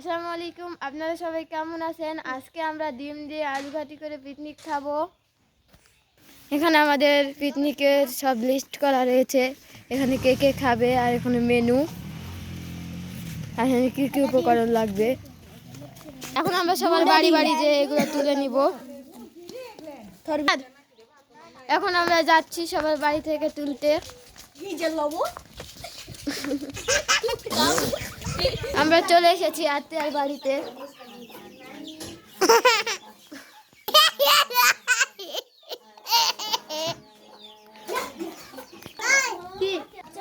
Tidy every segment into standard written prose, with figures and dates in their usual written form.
আসসালামু আলাইকুম, আপনারা সবাই কেমন আছেন? আজকে আমরা ডিম দিয়ে আলু ঘাটি করে পিকনিক খাবো। এখানে আমাদের পিকনিকের সব লিস্ট করা রয়েছে। এখানে কে কে খাবে আর এখানে মেনু আর এখানে কী কী উপকরণ লাগবে। এখন আমরা সবার বাড়ি বাড়ি যে এগুলো তুলে নিব। এখন আমরা যাচ্ছি সবার বাড়ি থেকে তুলতে। আমরা চলে এসেছি আত্মীয়ার বাড়িতে।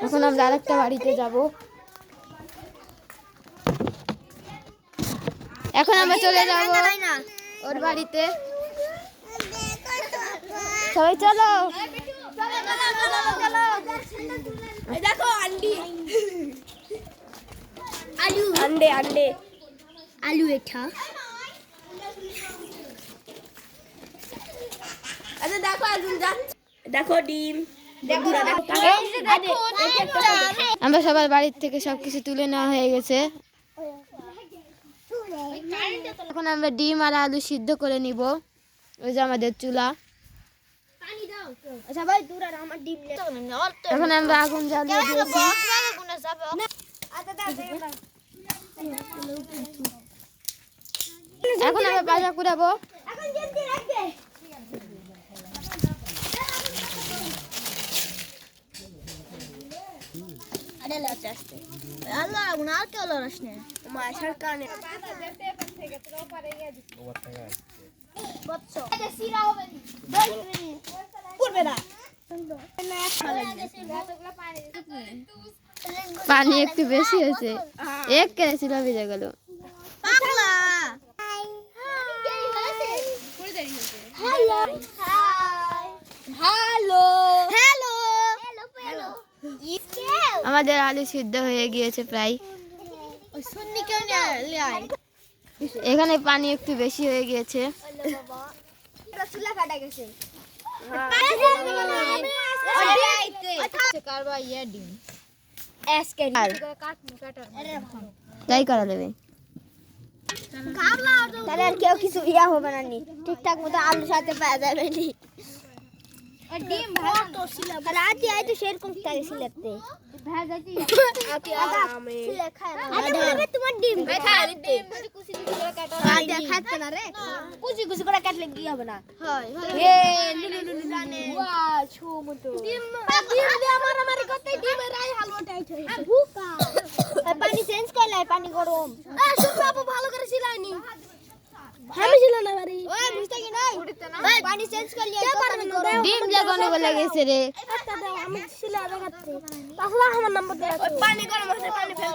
এখন আমরা আরেকটা বাড়িতে যাব। এখন আমরা চলে যাব ওর বাড়িতে। সবাই চলো। দেখো अंडे आलू अंडे अंडे आलू এটা আচ্ছা দেখো একজন যাচ্ছে দেখো ডিম আমরা সবার বাড়ির থেকে সবকিছু তুলে নেওয়া হয়ে গেছে। এখন আমরা ডিম আর আলু সিদ্ধ করে নিব। ওই যে আমাদের চুলা। আচ্ছা ভাই দূর আর আমার ডিম এখন আমরা আগুন জ্বালিয়ে দিয়েছি। এখন আমরা বাজা কুড়াবো। পানি একটু বেশি হয়েছে, এক কেড়ে ছিল ভিজে গেল। আমাদের আলু সিদ্ধ হয়ে গিয়েছে প্রায়। এখানে পানি একটু বেশি হয়ে গিয়েছে। তাই করা যাবে। তাহলে আর কেউ কিছু ইয়া হবে না, ঠিকঠাক মতো আলুর সাথে পাওয়া যাবে নি। ডিম ভালো ছিল রাতে আইতো সেরকম থাকে সিলেতে ভাজাতি আতি আরামে সিলে খায় না। আরে তোমার ডিম খায় ডিম কুচি কুচি করে কাটো আদা খাচ্ছে না রে, কুচি কুচি করে কাটলে কি হবে না। হয় এ লুলু লুলু জানে ওয়া ছো মতো ডিম দিয়ে আমার করতে ডিমের রাই হালুয়াটা আইছে ভুকা। পানি চেঞ্জ করলে পানি গরম। শুকনো আপু ভালো করে সিলাইনি। আমি ছিল না বাড়ি ওই বুঝতে কি নাই পানি চেঞ্জ করলি ডিম লাগানো বলে গেছে রে। একটা দাও আমি ছিল লাগাতে তাহলে আমার নাম্বার দাও। ওই পানি গরম হচ্ছে পানি ফেল।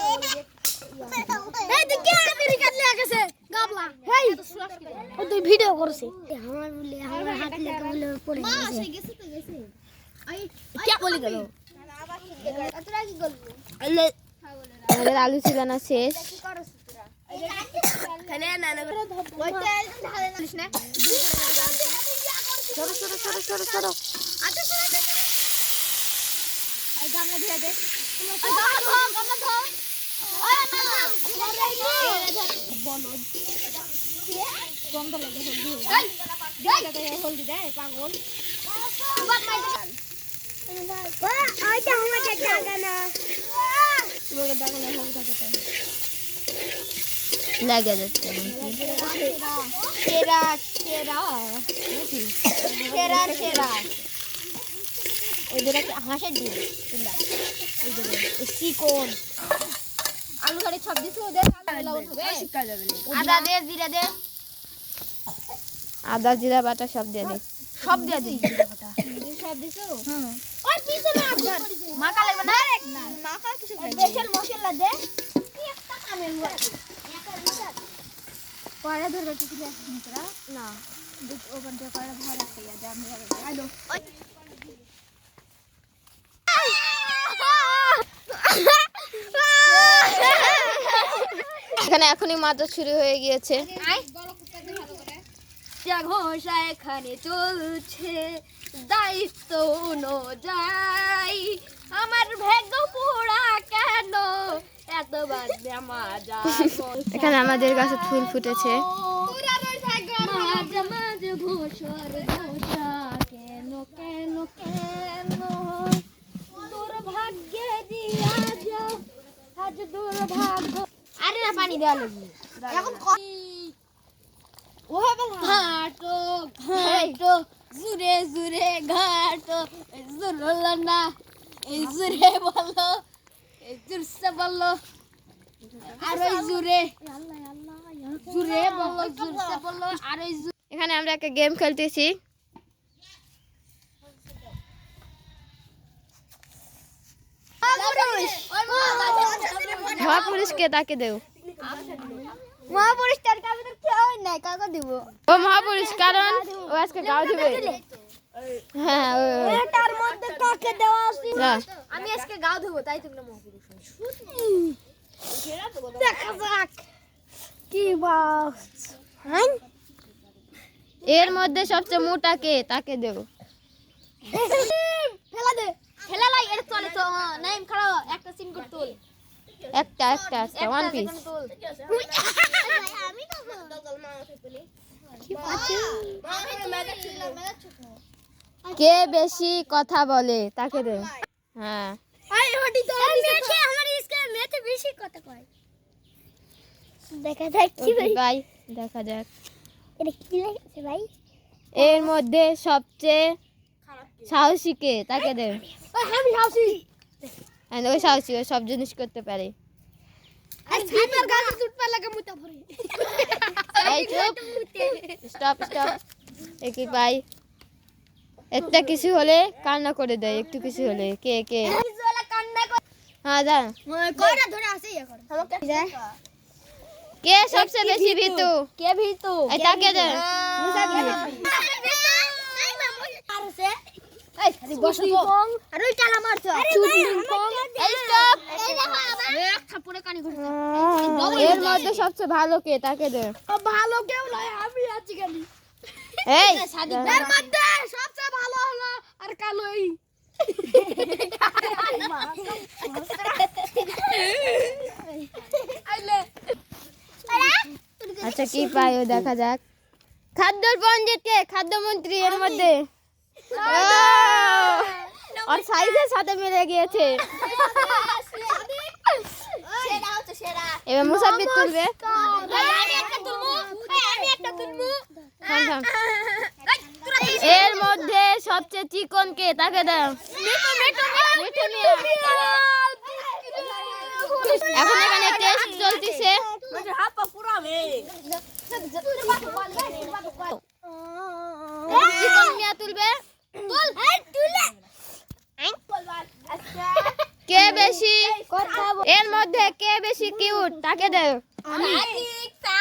এই তুই কি আমেরিকা নিয়ে গেছে গাবলা হেই ও তুই ভিডিও করছিস আমার বলে আমার হাত লেগে বলে পড়ে গেছে। মা সে গেছে তো গেছে আই কি বলি গেল এতটা কি গল্প আমাদের আলু ছিল না শেষ। খানে না না ওই তেল ঢালে না না সরো সরো সরো সরো সরো। আচ্ছা সরো এই গামলা দিয়ে দে গামলা ধর ওই না বলো গন্ধ লাগে হলদি দে পাগল বাপ মাই ওইটা আমাকে জায়গা না তোমার জায়গা না হলদি থাকে লাগে যাচ্ছে সেরা সেরা সেরা সেরা ওদের হাঁসের ডিম চিকন আলু গাড়ি সব দিছো ওদের আদা দে জিরা দে আদা জিরা বাটা সব দিয়ে দে। সব দিয়ে দিই সব দিছো ওই পিছনে আবার মাখা লাগবে না মাখা কিছু স্পেশাল মশলা দে একটা কামেল কয়লা ধরে কিছু নিতরা না দুধ ওপর দিয়ে কয়লা ধরে খাইয়া দে আমি আইলো এখানে এখনই মাত্র শুরু হয়ে গিয়েছে। ঘোষা এখানে চলছে দায়িত্ব অনুযায়ী আমার ভাগ্য পোড়া কেন এতবার মাজা এখানে আমাদের গাছে ফুল ফুটেছে। মাঝে মাঝে ঘোষর ঘোষা কেন কেন কেন দুর্ভাগ্যে দিয়া যাও আজ দুর্ভাগ্য। আরে না পানি দেওয়া লাগবে এখন ঘাটো ঘাটো জুড়ে জুড়ে ঘাটো জুড়লো না এই জুড়ে বলো এই জুড়ছে বলো আর ওই জুড়ে জুড়ে বলো জুড়ছে বলো আর ওই এখানে আমরা একটা গেম খেলতেছি। মহাপুরুষকে তাকে দেও। মহাপুরুষ তার কাছে কেউ নাই, কাকে দিব? ও মহাপুরুষ, কারণ ও আজকে গাও দিবে। হ্যাঁ এটার মধ্যে কাকে দেওয়া উচিত? যা। আমি আজকে গাও দেবো, তাই তোমরা মহাপুরুষ দেখা যাক কি বাস। এর মধ্যে সবচেয়ে মোটা কে তাকে দেও। ফেলা দে, ফেলা লাই, এটা চলে তো। নাইম খাড়া, একটা সিন কর তুল, একটা ওয়ান পিস। আমি তো দগল মা উঠে তুলি কি পাচ্ছে। কে বেশি কথা বলে তাকে দেও। হ্যাঁ আই হটি তো মেছে, আমার ইসকে মেছে বেশি কথা কয়। দেখা যাক কি ভাই, ভাই দেখা যাক। এটা কি লাগছে ভাই? এর মধ্যে সবচেয়ে সাহসী কে তাকে দেও। আমি হাসি ওই সাহসী, ও সব জিনিস করতে পারে। আর স্লিপার গাছে চুটপা লাগা মুতা ভরে। এই চুপ, স্টপ। একই পাই একটা কিছু হলে কান্না করে দেয়, একটু কিছু হলে। কে কিছুলা কান্না কর। হ্যাঁ যা। কয়টা ধরে আছে এখন আমাকে যায়। কে সবচেয়ে বেশি ভীতু? কে ভীতু? এই তাকে দে। মুসা ভীতু। আর আছে এই খালি বসো তো। আর ওই টালা মারছো চুটলিং পং। এই স্টপ। এই দেখো আবার এক থাপড়ে কানি করছে। এর মধ্যে সবচেয়ে ভালো কে তাকে দে। ভালো কেউ নয়, আমি আছি খালি। এই এর মধ্যে সবচেয়ে ভালো হলো আর কালোই। আইলে আচ্ছা কি পাই ও দেখা যাক। খাদ্যর পণ্ডিত কে? খাদ্যমন্ত্রী এর মধ্যে। আর সাইজের সাথে মিলে গিয়েছে। সেরা হচ্ছে সেরা। এবার মুসাফির তুলবে। আমি একটা তুলমু, আমি একটা তুলমু। থাম। এর মধ্যে সবচেয়ে চিকন কে তাকে দাও। মিঠু মিয়া। এখন এখানে টেস্ট চলতেছে। চিকন মিয়া তুলবে। কে বেশি, এর মধ্যে কে বেশি কিউট তাকে দাও।